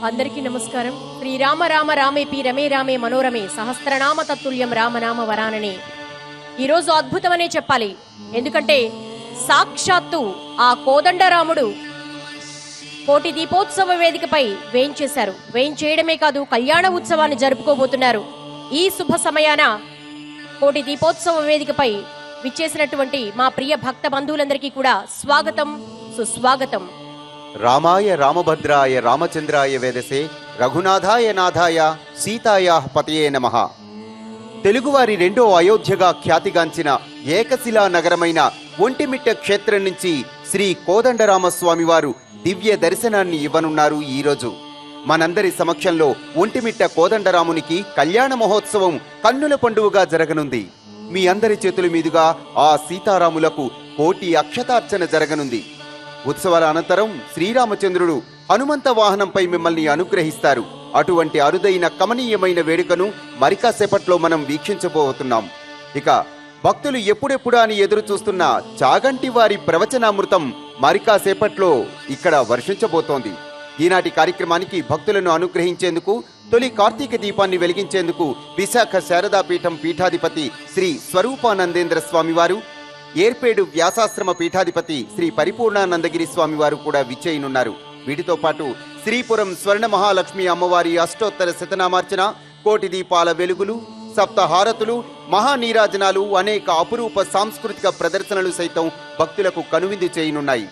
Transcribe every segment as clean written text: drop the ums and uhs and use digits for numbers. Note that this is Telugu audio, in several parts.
అందరికీ నమస్కారం. శ్రీరామ రామ రామేపి రమే రామే మనోరమే సహస్రనామ తత్తుల్యం రామనామ వరాననే ఈరోజు అద్భుతమనే చెప్పాలి. ఎందుకంటే సాక్షాత్తు ఆ కోదండరాముడు కోటి దీపోత్సవ వేదికపై వేయించేశారు. వేయించేయడమే కాదు, కళ్యాణ ఉత్సవాన్ని జరుపుకోబోతున్నారు. ఈ శుభ సమయాన కోటి దీపోత్సవ వేదికపై విచ్చేసినటువంటి మా ప్రియ భక్త బంధువులందరికీ కూడా స్వాగతం, సుస్వాగతం. రామాయ రామభద్రాయ రామచంద్రాయ వేదసే రఘునాథాయ నాథాయ సీతాయా పతయే నమః. తెలుగువారి రెండో అయోధ్యగా ఖ్యాతిగాంచిన ఏకశిలా నగరమైన ఒంటిమిట్ట క్షేత్రం నుంచి శ్రీ కోదండరామస్వామి వారు దివ్య దర్శనాన్ని ఇవ్వనున్నారు. ఈరోజు మనందరి సమక్షంలో ఒంటిమిట్ట కోదండరామునికి కళ్యాణ మహోత్సవం కన్నుల పండువగా జరగనుంది. మీ అందరి చేతుల మీదుగా ఆ సీతారాములకు కోటి అక్షతార్చన జరగనుంది. ఉత్సవాల అనంతరం శ్రీరామచంద్రుడు హనుమంత వాహనంపై మిమ్మల్ని అనుగ్రహిస్తారు. అటువంటి అరుదైన కమనీయమైన వేడుకను మరికాసేపట్లో మనం వీక్షించబోతున్నాం. ఇక భక్తులు ఎప్పుడెప్పుడా అని ఎదురు చూస్తున్న చాగంటి వారి ప్రవచనామృతం మరికాసేపట్లో ఇక్కడ వర్షించబోతోంది. ఈనాటి కార్యక్రమానికి భక్తులను అనుగ్రహించేందుకు తొలి కార్తీక దీపాన్ని వెలిగించేందుకు విశాఖ శారదాపీఠం పీఠాధిపతి శ్రీ స్వరూపానందేంద్ర స్వామివారు, ఏర్పేడు వ్యాసాశ్రమ పీఠాధిపతి శ్రీ పరిపూర్ణానందగిరి స్వామి వారు కూడా విచ్చేయనున్నారు. వీటితో పాటు శ్రీపురం స్వర్ణ మహాలక్ష్మి అమ్మవారి అష్టోత్తర శతనామార్చన, కోటి దీపాల వెలుగులు, సప్తహారతులు, మహానీరాజనాలు, అనేక అపురూప సాంస్కృతిక ప్రదర్శనలు సైతం భక్తులకు కనువిందు చేయనున్నాయి.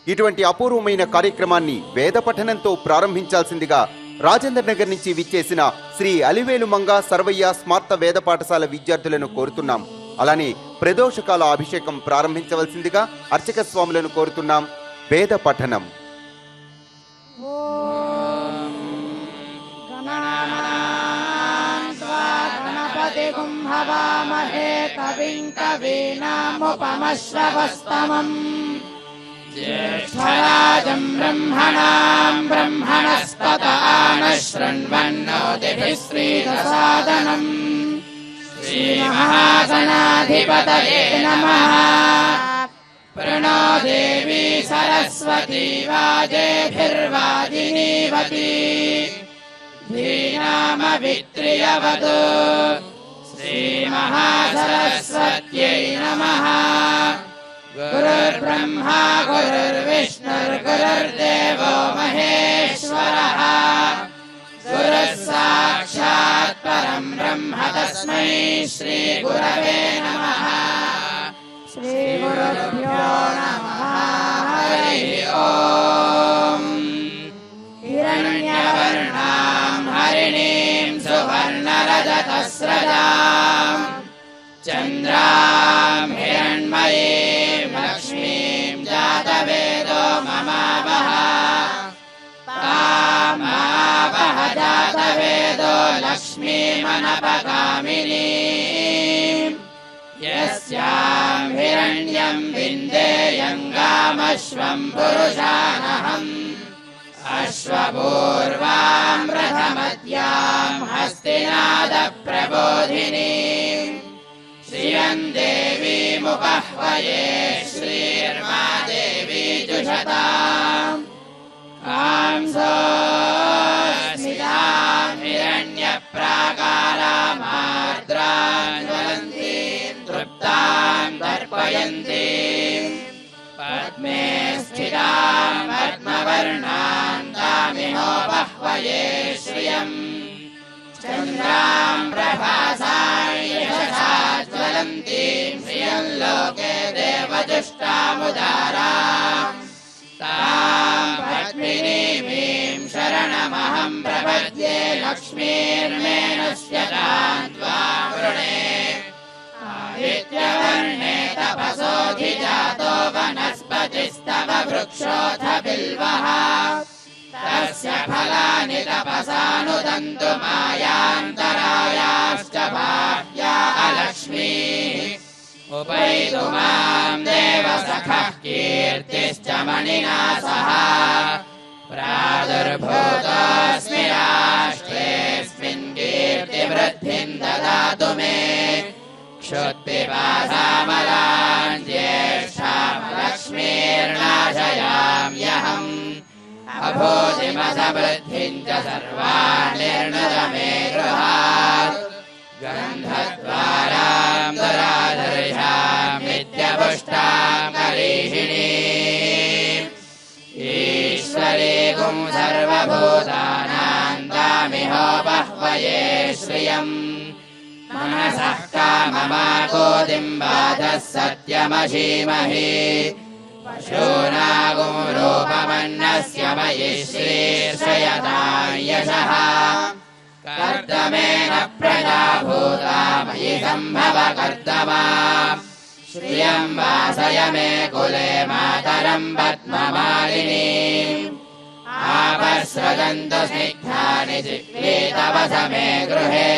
ఇటువంటి అపూర్వమైన కార్యక్రమాన్ని వేద పఠనంతో ప్రారంభించాల్సిందిగా రాజేంద్ర నగర్ నుంచి విచ్చేసిన శ్రీ అలివేలు మంగ సర్వయ్య స్మార్త వేద పాఠశాల విద్యార్థులను కోరుతున్నాం. అలానే ప్రదోషకాల అభిషేకం ప్రారంభించవలసిందిగా అర్చక స్వాములను కోరుతున్నాం. వేద పఠనం. జ్యేష్ఠరాజం బ్రహ్మణాం బ్రహ్మణస్పత ఆనశృణ్వన్నోతిభిః శ్రీదసాదనం. శ్రీమహాగణాధిపతయే నమః. ప్రణో దేవీ సరస్వతీ వాజేభిర్వాజినీవతి. ధీనామవిత్రియవతు. శ్రీమహాసరస్వత్యై నమః. గురుర్బ్రహ్మా గురుర్విష్ణుర్గురుర్దేవో మహేశ్వరః. గురుః సాక్షాత్ పరం బ్రహ్మ తస్మై శ్రీ గురవే నమః. శ్రీ గురుభ్యో నమః. హరి ఓం. హిరణ్యవర్ణాం హరిణీం సువర్ణరజతస్రజాం చంద్రాం హిరణ్మయీం లక్ష్మీం జాతవేదో మమావహ. తామావహ జాతవేదో లక్ష్మీమనపగామినీం. యస్యాం హిరణ్యం విందేయం గామశ్వం పురుషానహం. అశ్వపూర్వాం రథమద్యాం హస్తినాద ప్రబోధినీం. శ్రియం దేవీముపహ్వయే శ్రీర్మా దేవీ జుషతాం. కాంసోస్మితాం హిరణ్యప్రాకారామార్ద్రాం జ్వలంతీం తృప్తాం దర్పయంతీం. పద్మే స్థితాం పద్మవర్ణాం తామిహోపహ్వయే శ్రియం. చంద్రాం ప్రభాసాం యశసా జ్వలంతీం శ్రియం లోకే దేవజుష్టాముదారాం. తాం పద్మినీమీం శరణమహం ప్రపద్యే. లక్ష్మీర్మేణస్య తాం త్వాం వృణే. ఆదిత్యవర్ణే తపసోధిజాతో వనస్పతిస్తవ వృక్షోऽథ బిల్వః. తస్య ఫలాని తపసానుదంతు మాయాంతరాయాశ్చ బాహ్యా అలక్ష్మీః. ఉపైతు మాం దేవసఖః కీర్తిశ్చ మణినా సహ. ప్రాదుర్భూతోऽస్మి రాష్ట్రేऽస్మిన్ కీర్తివృద్ధిం దదాతు మే. క్షుత్పిపాసామలాన్ జ్యేష్ఠామలక్ష్మీర్నాశయామ్యహం. अभूतिमसवृद्धिम् च सर्वान् निर्णुदमे गृहात् गन्धद्वाराम् दुराधर्षाम् नित्यपुष्टाम् करीषिणीम् ईश्वरीगुम् सर्वभूतानाम् तामिहोपह्वये श्रियम् मनसः काममाकोतिम् बाधः सत्यमशीमहि पशूनागुम् रूपमन्नस्य मयि श्रीर्षयताम् यशः कर्दमेन प्रजाभूता मयि सम्भव कर्दमा श्रियम् वासय मे कुले मातरम् पद्ममालिनीम् आपस्रजन्तु स्निग्धानि चिक्लीतवस मे गृहे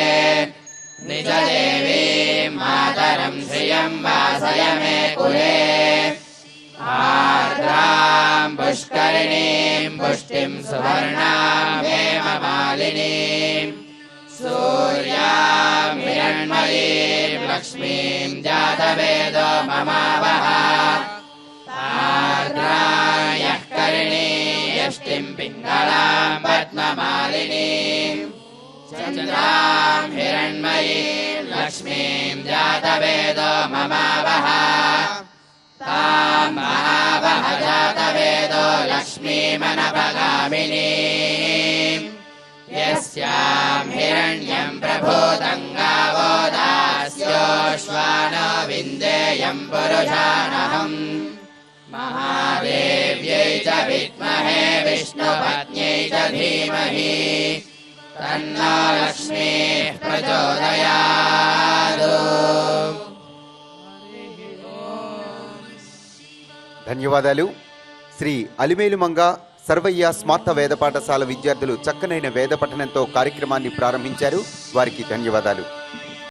निजदेवीम् मातरम् श्रियम् वासय मे कुले आर्द्राम् पुष्करिणीम् पुष्टिम् सुवर्णाम् हेममालिनीम् सूर्याम् हिरण्मयीम् लक्ष्मीम् जातवेदो ममावह आर्द्रायः करिणी यष्टिम् पिङ्गलाम् पद्ममालिनीम् चन्द्राम् हिरण्मयीम् लक्ष्मीम् जातवेदो ममावह ताम् महावह जातवेदो लक्ष्मीमनपगामिनीम् यस्याम् हिरण्यम् प्रभूतम् गावो दास्योश्वानो विन्देयम् पुरुषाणहम् महादेव्यै च विद्महे विष्णुपत्न्यै च धीमहि तन्नो लक्ष्मीः प्रचोदयात्। ధన్యవాదాలు. శ్రీ అలిమేలుమంగ సర్వయ్య స్మార్త వేద పాఠశాల విద్యార్థులు చక్కనైన వేద పఠనంతో కార్యక్రమాన్ని ప్రారంభించారు. వారికి ధన్యవాదాలు.